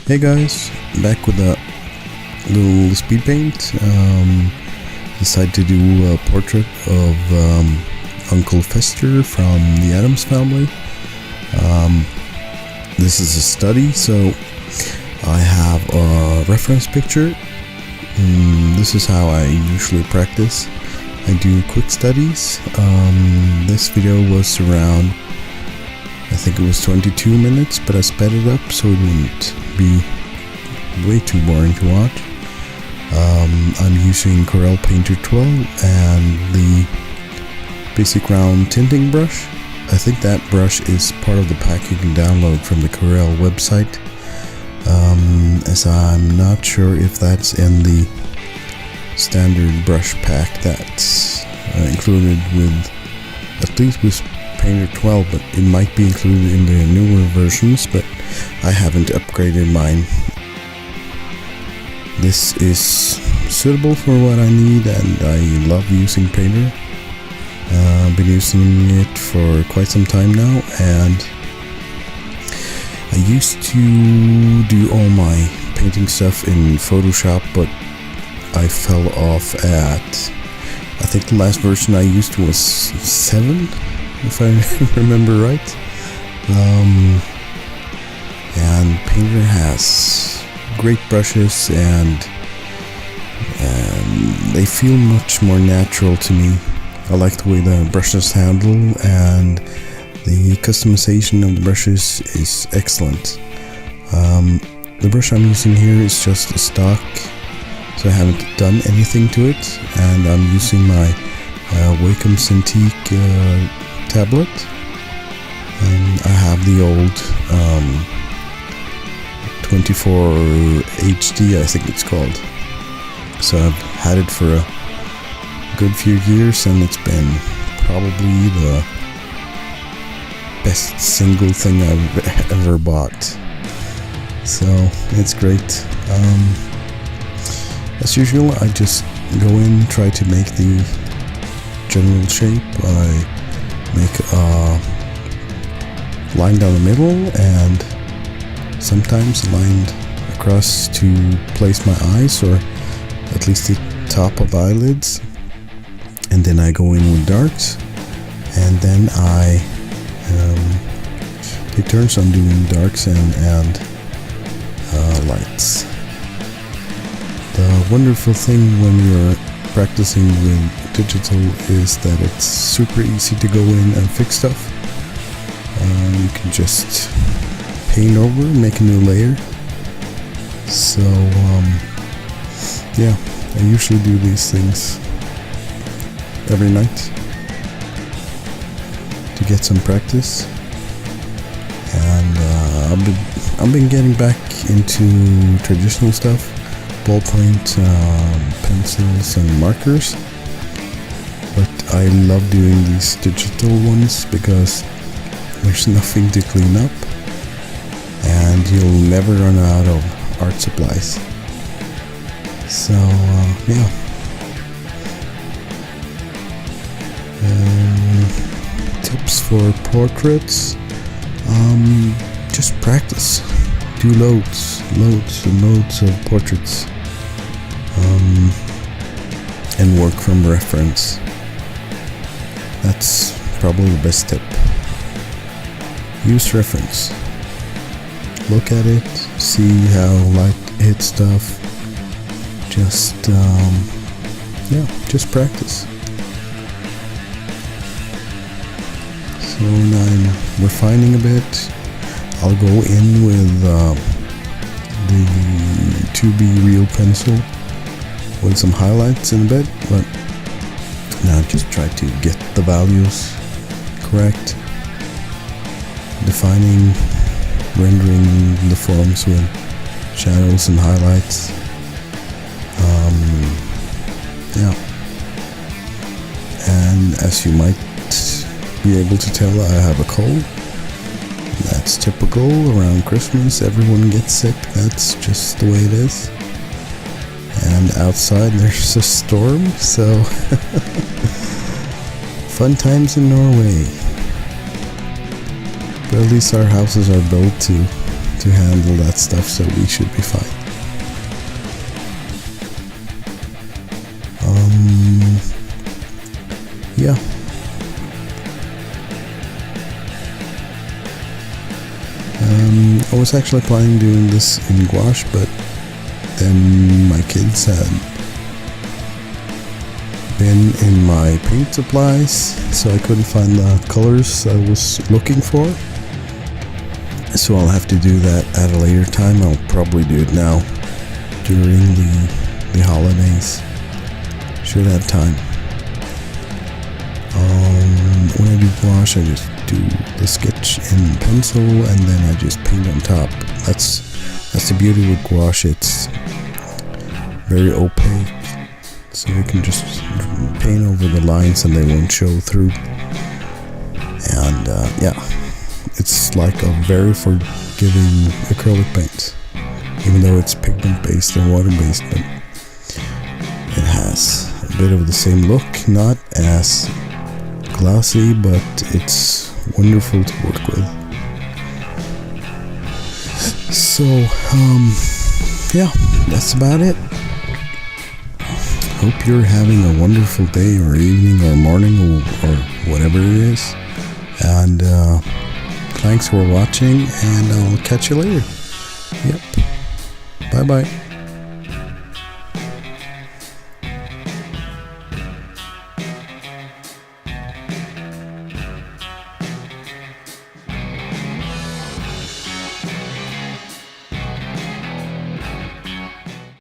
Hey guys, back with a little speed paint. Decided to do a portrait of Uncel Fester from the Addams Family. This is a study, so I have a reference picture. This is how I usually practice. I do quick studies. This video was around, I think it was 22 minutes, but I sped it up so it wouldn't be way too boring to watch. I'm using Corel Painter 12 and the basic round tinting brush. I think that brush is part of the pack you can download from the Corel website, as I'm not sure if that's in the standard brush pack that's included with, at least with Painter 12, but it might be included in the newer versions, but I haven't upgraded mine. This is suitable for what I need, and I love using Painter. I've been using it for quite some time now, and I used to do all my painting stuff in Photoshop, but I fell off at, I think the last version I used was 7, if I remember right. And Painter has great brushes, and they feel much more natural to me. I like the way the brushes handle, and the customization of the brushes is excellent. The brush I'm using here is just a stock, so I haven't done anything to it, and I'm using my Wacom Cintiq tablet, and I have the old 24 HD, I think it's called. So I've had it for a good few years, and it's been probably the best single thing I've ever bought. So it's great. As usual, I just go in, try to make the general shape. I make a line down the middle, and sometimes a line across to place my eyes, or at least the top of eyelids. And then I go in with darks, and then I take turns on doing darks and lights. The wonderful thing when you're practicing with digital is that it's super easy to go in and fix stuff. You can just paint over, make a new layer. So yeah, I usually do these things every night to get some practice, and I've been getting back into traditional stuff, ballpoint, pencils and markers, but I love doing these digital ones because there's nothing to clean up, and you'll never run out of art supplies. So yeah. Tips for portraits: just practice. Do loads and loads of portraits, and work from reference. That's probably the best tip. Use reference. Look at it, see how light hits stuff. Just just practice. So now I'm refining a bit. I'll go in with the 2B real pencil with some highlights in a bit, but now just try to get the values correct. Defining, rendering the forms with shadows and highlights. Yeah. And as you might be able to tell, I have a cold. That's typical around Christmas. Everyone gets sick. That's just the way it is. And outside there's a storm, so fun times in Norway. But at least our houses are built to to handle that stuff, so we should be fine. Yeah. I was actually planning doing this in gouache, but then my kids had been in my paint supplies, so I couldn't find the colors I was looking for. So I'll have to do that at a later time. I'll probably do it now during the holidays. Should have time. When I do gouache, I just do the sketch in pencil and then I just paint on top. That's the beauty with gouache. It's very opaque, so you can just paint over the lines and they won't show through. And yeah, it's like a very forgiving acrylic paint, even though it's pigment based and water based, but it has a bit of the same look, not as glossy, but it's wonderful to work with. So yeah, that's about it. Hope you're having a wonderful day or evening or morning or whatever it is, and thanks for watching, and I'll catch you later. Yep, bye bye.